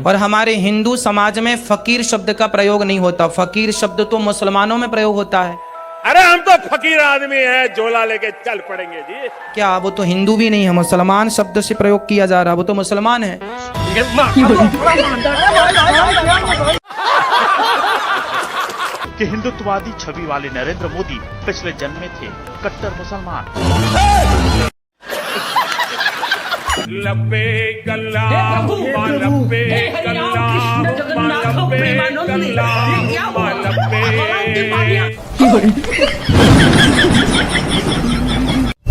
और हमारे हिंदू समाज में फकीर शब्द का प्रयोग नहीं होता। फकीर शब्द तो मुसलमानों में प्रयोग होता है। अरे हम तो फकीर आदमी हैं, झोला लेके चल पड़ेंगे जी। क्या वो तो हिंदू भी नहीं है, मुसलमान शब्द से प्रयोग किया जा रहा, वो तो मुसलमान है। कि हिंदुत्ववादी छवि वाले नरेंद्र मोदी पिछले जन्म में थे कट्टर मुसलमान। लब्बे कल्ला लब्बे कल्ला लब्बे कल्ला लब्बे।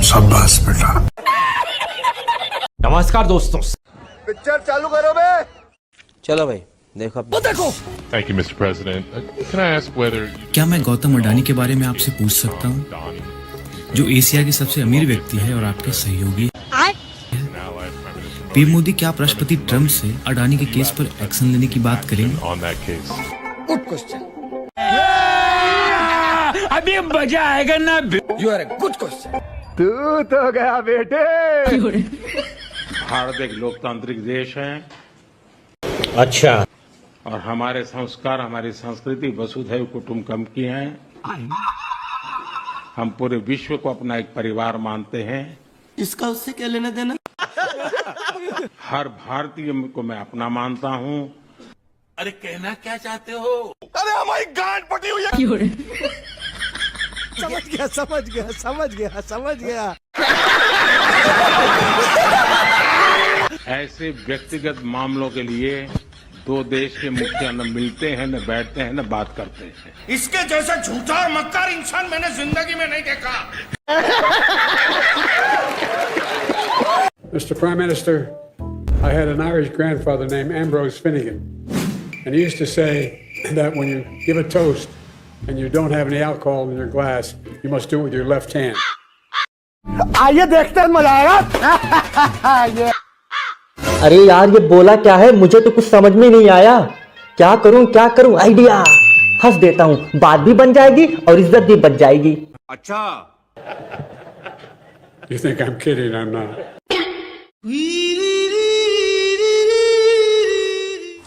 शाबाश बेटा। नमस्कार दोस्तों। पिक्चर चालू करो बे। चलो भाई देखो। Thank you, Mr. President. Can I ask whether क्या मैं गौतम अडानी के बारे में आपसे पूछ सकता हूँ, जो एशिया के सबसे अमीर व्यक्ति है और आपके सहयोगी पीएम मोदी, क्या आप राष्ट्रपति ट्रम्प से अडानी के केस पर एक्शन लेने की बात करेंगे? on that case? Good question. अभी मजा आएगा ना। You are a good question. तू तो गया बेटे। भारत एक लोकतांत्रिक देश है। अच्छा। और हमारे संस्कार, हमारी संस्कृति वसुधैव कुटुंबकम की है। हम पूरे विश्व को अपना एक परिवार मानते हैं। इसका उससे क्या लेना देना? हर भारतीय को मैं अपना मानता हूँ। अरे कहना क्या चाहते हो? अरे हमारी गांड पटी हुई है। समझ गया समझ गया समझ गया समझ गया। ऐसे व्यक्तिगत मामलों के लिए दो देश के मुखिया न मिलते हैं, न बैठते हैं, न बात करते हैं। इसके जैसा झूठा और मक्कार इंसान मैंने जिंदगी में नहीं देखा। Mr. Prime Minister, I had an Irish grandfather named Ambrose Finnegan, and he used to say that when you give a toast and you don't have any alcohol in your glass, you must do it with your left hand. आइए देखते हैं, मजा आएगा। अरे यार ये बोला क्या है, मुझे तो कुछ समझ में नहीं आया। क्या करूं आइडिया। हंस देता हूँ, बात भी बन जाएगी और इज्जत भी बच जाएगी। अच्छा। You think I'm kidding? I'm not.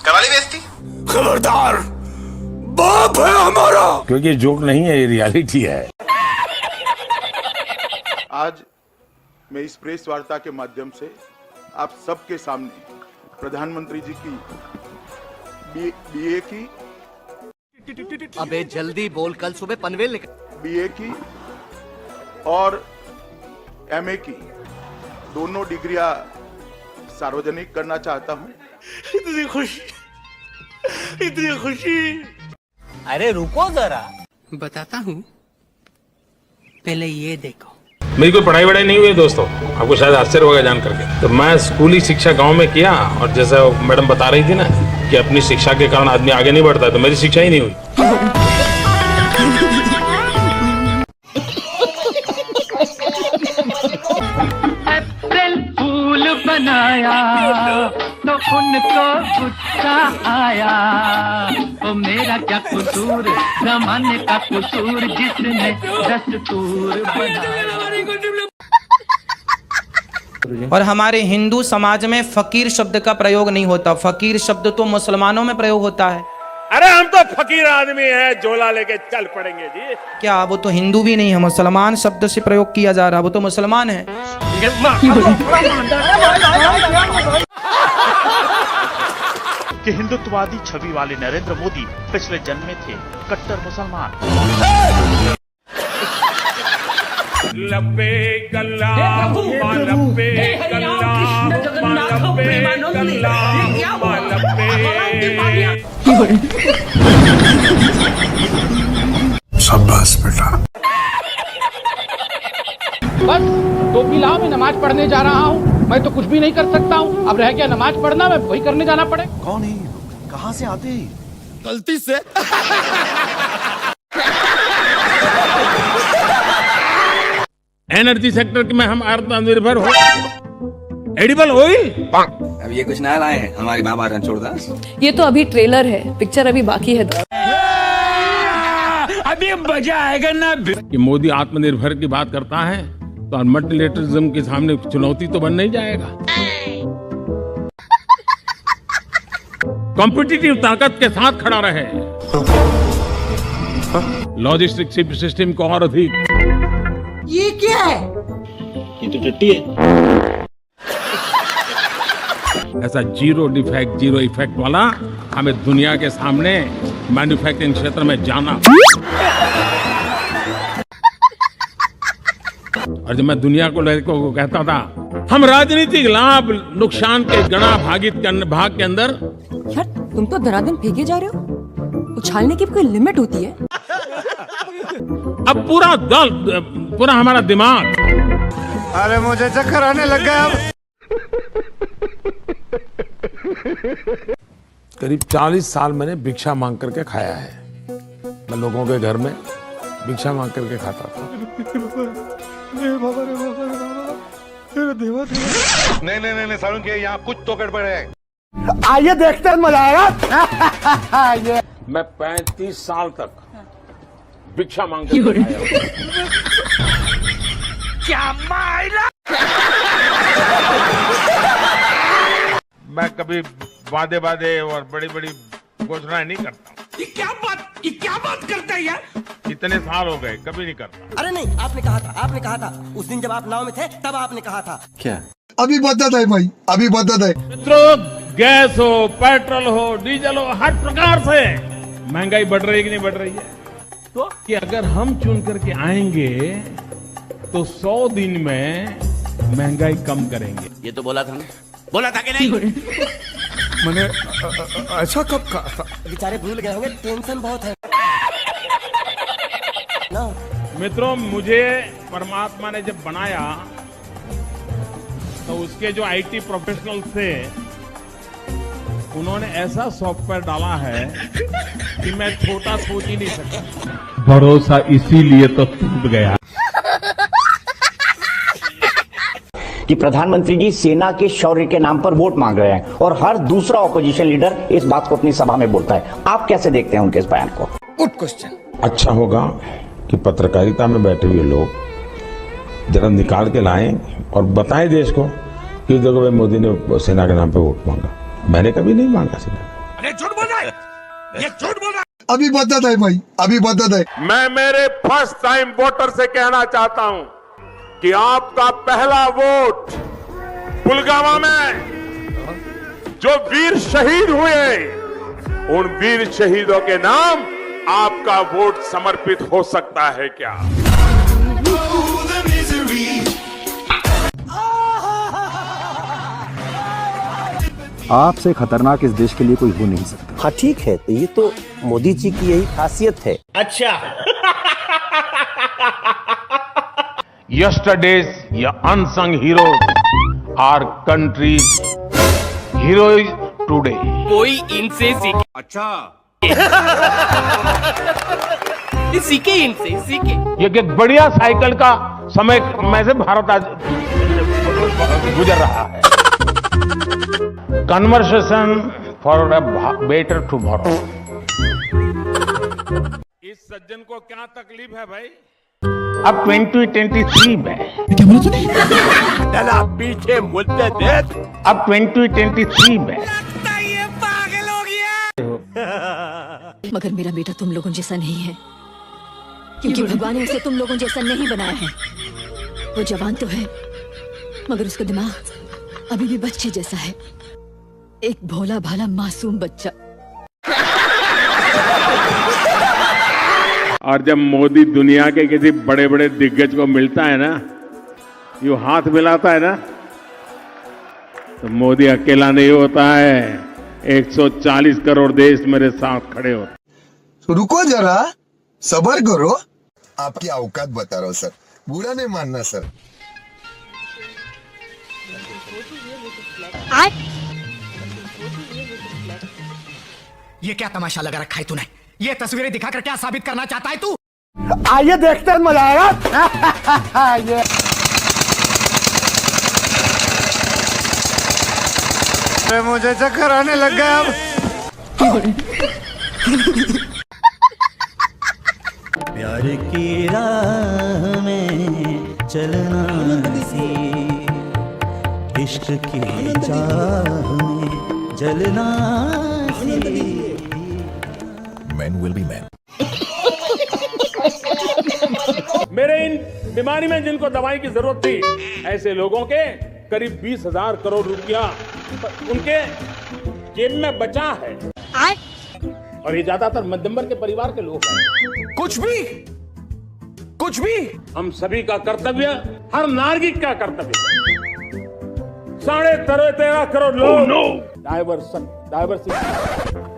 करा ली बेइज्जती। खबरदार, बाप है हमारा। क्योंकि जोक नहीं है, ये रियलिटी है। आज मैं इस प्रेस वार्ता के माध्यम से आप सबके सामने प्रधानमंत्री जी की बीए की, अबे जल्दी बोल, कल सुबह पनवेल निकल। बीए की और एमए की दोनों डिग्रियां सार्वजनिक करना चाहता हूं। इतनी खुशी। अरे रुको जरा, बताता हूँ, पहले ये देखो। मेरी कोई पढ़ाई वढ़ाई नहीं हुई दोस्तों, आपको शायद आश्चर्य होगा जान करके। तो मैं स्कूली शिक्षा गांव में किया, और जैसा मैडम बता रही थी ना कि अपनी शिक्षा के कारण आदमी आगे नहीं बढ़ता, तो मेरी शिक्षा ही नहीं हुई। अप्रैल फूल बनाया तो उनको गुस्सा आया। ओ मेरा क्या कसूर, जमाने का कसूर, जिसने दस्तूर बनाया। और हमारे हिंदू समाज में फकीर शब्द का प्रयोग नहीं होता। फकीर शब्द तो मुसलमानों में प्रयोग होता है। अरे हम तो फकीर आदमी हैं, झोला लेके चल पड़ेंगे जी। क्या वो तो हिंदू भी नहीं है, मुसलमान शब्द से प्रयोग किया जा रहा, वो तो मुसलमान है। कि हिंदुत्ववादी छवि वाले नरेंद्र मोदी पिछले जन्म में थे कट्टर मुसलमान। लब्बे कल्ला लब्बे कल्ला लब्बे कल्ला लब्बे। शाबाश बेटा। बस टोपी लाओ, मैं नमाज पढ़ने जा रहा हूँ। मैं तो कुछ भी नहीं कर सकता हूँ, अब रह गया नमाज पढ़ना, मैं वही करने जाना पड़े। कौन है? कहाँ से आते हैं? गलती से। एनर्जी सेक्टर में हम आत्मनिर्भर हो। Edible oil. अब ये कुछ नया लाए हैं हमारी माँ बात रणछोड़दास। ये तो अभी ट्रेलर है, पिक्चर अभी बाकी है। अभी मजा आएगा ना। कि मोदी आत्मनिर्भर की बात करता है तो मल्टीलेटरिज्म के सामने चुनौती तो बन नहीं जाएगा। कॉम्पिटिटिव ताकत के साथ खड़ा रहे, लॉजिस्टिक सिस्टम को और अधिक। ये क्या है? ये तो टट्टी है। ऐसा जीरो डिफेक्ट जीरो इफेक्ट वाला हमें दुनिया के सामने मैन्युफैक्चरिंग क्षेत्र में जाना। और जब मैं दुनिया को कहता था हम राजनीतिक लाभ नुकसान के गणा भाग के अंदर, यार तुम तो धनाधन फेंके जा रहे हो, उछालने की कोई लिमिट होती है। अब पूरा हमारा दिमाग, अरे मुझे चक्कर आने लग गया अब। करीब 40 साल मैंने भिक्षा मांग करके खाया है। मैं लोगों के घर में भिक्षा मांग करके खाता था। नहीं सारुण के यहाँ कुछ तो गड़बड़ है। आइए देखते हैं, मजा आएगा। मैं 35 साल तक भिक्षा मांग करके खाया। क्या मायला? मैं कभी वादे और बड़ी घोषणाएं नहीं करता। ये क्या बात करता है यार? इतने साल हो गए, कभी नहीं करता। अरे नहीं, आपने कहा था उस दिन जब आप नाव में थे तब आपने कहा था। क्या? अभी बदत है भाई, अभी बदत है। मित्रों, गैस हो, पेट्रोल हो, डीजल हो, हर प्रकार से महंगाई बढ़ रही है कि नहीं बढ़ रही है? तो कि अगर हम चुन करके आएंगे तो 100 दिन में महंगाई कम करेंगे। ये तो बोला था कि नहीं? मैंने ऐसा कब कहा? बेचारे भूल गए होंगे, टेंशन बहुत है ना। मित्रों, मुझे परमात्मा ने जब बनाया तो उसके जो आईटी प्रोफेशनल थे उन्होंने ऐसा सॉफ्टवेयर डाला है कि मैं छोटा सोच ही नहीं सकता। भरोसा इसीलिए तो टूट गया कि प्रधानमंत्री जी सेना के शौर्य के नाम पर वोट मांग रहे हैं और हर दूसरा ऑपोजिशन लीडर इस बात को अपनी सभा में बोलता है। आप कैसे देखते हैं उनके इस बयान को? Good question. अच्छा होगा कि पत्रकारिता में बैठे हुए लोग जरा निकाल के लाएं और बताएं देश को कि देखो भाई मोदी ने सेना के नाम पे वोट मांगा। मैंने कभी नहीं मांगा सेना। अरे झूठ बोल रहा है, ये झूठ बोल रहा है। अभी बदत है भाई, अभी बदत है। मैं मेरे फर्स्ट टाइम वोटर से कहना चाहता हूं कि आपका पहला वोट पुलवामा में जो वीर शहीद हुए, उन वीर शहीदों के नाम आपका वोट समर्पित हो सकता है क्या? आपसे खतरनाक इस देश के लिए कोई हो नहीं सकता। हाँ ठीक है, तो ये तो मोदी जी की यही खासियत है। अच्छा। Yesterday's unsung heroes are country's heroes today. कोई इनसे सीखे। अच्छा। सीखे इनसे, सीखे। ये एक बढ़िया साइकिल का समय में से भारत आज गुजर रहा है। Conversation for a better tomorrow. इस सज्जन को क्या तकलीफ है भाई? अब 2023 में क्या बोला तूने? चला पीछे मुद्दे देख। अब 2023 में ये पागल हो गया। मगर मेरा बेटा तुम लोगों जैसा नहीं है, क्योंकि भगवान ने उसे तुम लोगों जैसा नहीं बनाया है। वो जवान तो है मगर उसका दिमाग अभी भी बच्चे जैसा है, एक भोला भाला मासूम बच्चा। और जब मोदी दुनिया के किसी बड़े बड़े दिग्गज को मिलता है ना, यूं हाथ मिलाता है ना, तो मोदी अकेला नहीं होता है, 140 करोड़ देश मेरे साथ खड़े होते। तो रुको जरा, सबर करो। आपकी औकात बता रहा हूँ सर, बुरा नहीं मानना सर। ये क्या तमाशा लगा रखा है तूने? ये तस्वीरें दिखाकर क्या साबित करना चाहता है तू? आइए देखते हैं, मजा आएगा। मुझे चक्कर आने लग गया अब। प्यार की राह में चलना सी, इश्क की चाह में जलना सी। will be men. मेरे इन बीमारी में जिनको दवाई की जरूरत थी, ऐसे लोगों के करीब 20,000 करोड़ रुपया उनके जेब में बचा है। और ये ज्यादातर मध्यम वर्ग के परिवार के लोग हैं। कुछ भी हम सभी का कर्तव्य, हर नागरिक का कर्तव्य, 13.5 करोड़ लोग डाइवर्सिटी,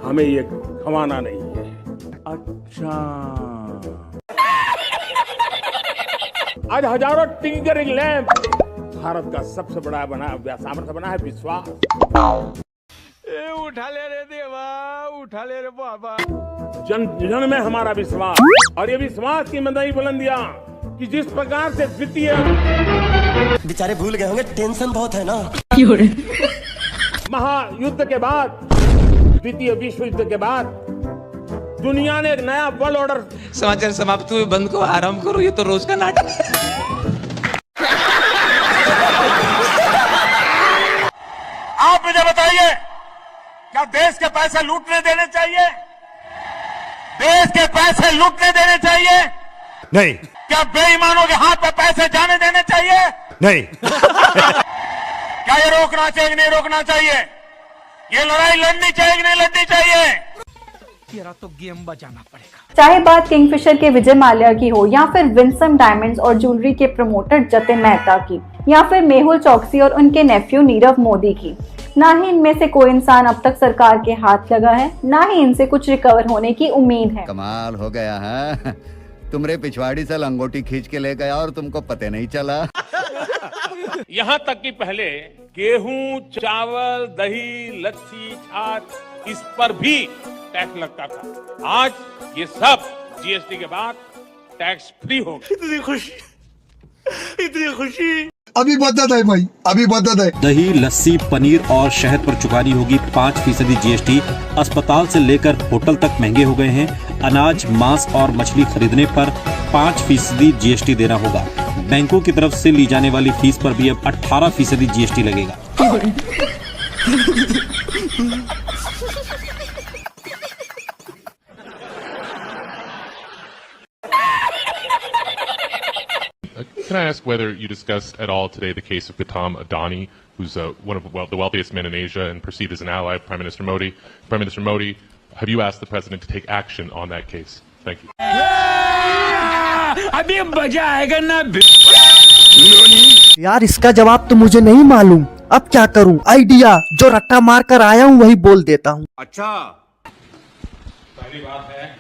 हमें ये खवाना नहीं है। अच्छा, आज हजारों टिंकरिंग लैंप, भारत का सबसे बड़ा सामर्थ्य बना है विश्वास। उठा ले रे देवा, उठा ले रे बाबा। जन जन में हमारा विश्वास, और ये विश्वास की मदई बुलंदियां कि जिस प्रकार से द्वितीय, बेचारे भूल गए होंगे, टेंशन बहुत है ना। महायुद्ध के बाद, द्वितीय विश्व युद्ध के बाद दुनिया ने एक नया वर्ल्ड ऑर्डर। समाचार समाप्त हुए, बंद को आराम करो, ये तो रोज का नाटक। आप मुझे बताइए, क्या देश के पैसे लूटने देने चाहिए? देश के पैसे लूटने देने चाहिए? नहीं, क्या बेईमानों के हाथ में पैसे जाने देने चाहिए? नहीं। क्या ये रोकना चाहिए कि नहीं रोकना चाहिए? ये लड़ाई लड़नी चाहिए कि नहीं लड़नी चाहिए? तेरा तो गेम बजाना पड़ेगा। चाहे बात किंगफिशर के विजय माल्या की हो, या फिर विंसन डायमंड्स और ज्वेलरी के प्रमोटर जतिन मेहता की, या फिर मेहुल चौकसी और उनके नेफ्यू नीरव मोदी की, ना ही इनमें से कोई इंसान अब तक सरकार के हाथ लगा है, ना ही इनसे कुछ रिकवर होने की उम्मीद है। कमाल हो गया है, तुमरे पिछवाड़ी से लंगोटी खींच के ले गया और तुमको पता नहीं चला। यहाँ तक कि पहले गेहूं, चावल, दही, लस्सी, छाछ, इस पर भी टैक्स लगता था। आज ये सब जीएसटी के बाद टैक्स फ्री हो गया। इतनी खुशी अभी बता है भाई, अभी बता है। दही, लस्सी, पनीर और शहद पर चुकानी होगी 5% जीएसटी। अस्पताल से लेकर होटल तक महंगे हो गए हैं। अनाज, मांस और मछली खरीदने पर 5% जीएसटी देना होगा। बैंकों की तरफ से ली जाने वाली फीस पर भी अब 18% जीएसटी लगेगा। Can I ask whether you discussed at all today the case of Gautam Adani, who's one of the wealthiest men in Asia and perceived as an ally of Prime Minister Modi? Prime Minister Modi, have you asked the president to take action on that case? Thank you. अभी मजा आएगा ना। यार इसका जवाब तो मुझे नहीं मालूम, अब क्या करूं? आइडिया, जो रट्टा मार कर आया हूं वही बोल देता हूं। अच्छा, पहली बात है,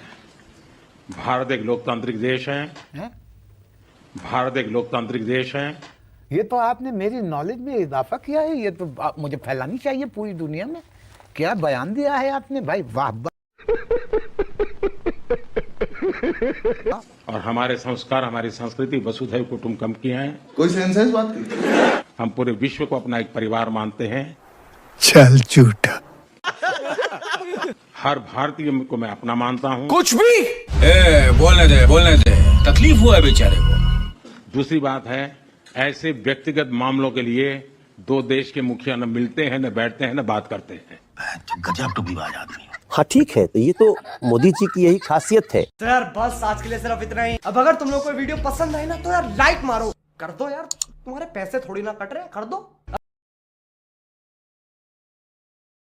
भारत एक लोकतांत्रिक देश है। भारत एक लोकतांत्रिक देश है। ये तो आपने मेरी नॉलेज में इजाफा किया है, ये तो मुझे फैलानी चाहिए पूरी दुनिया में। क्या बयान दिया है आपने भाई, वाह। और हमारे संस्कार, हमारी संस्कृति वसुधैव कुटुंबकम की है। कोई सेंस है इस बात की? हम पूरे विश्व को अपना एक परिवार मानते हैं। चल झूठा। हर भारतीय को मैं अपना मानता हूँ। कुछ भी बोलने दे, तकलीफ हुआ है बेचारे को। दूसरी बात है, ऐसे व्यक्तिगत मामलों के लिए दो देश के मुखिया न मिलते हैं, न बैठते हैं, न बात करते हैं। गजब टुकड़ीबाज आदमी। हाँ ठीक है, तो ये तो मोदी जी की यही खासियत है। तो यार बस आज के लिए सिर्फ इतना ही। अब अगर तुम लोग को वीडियो पसंद आई ना तो यार लाइक मारो, कर दो यार, तुम्हारे पैसे थोड़ी ना कट रहे, कर दो।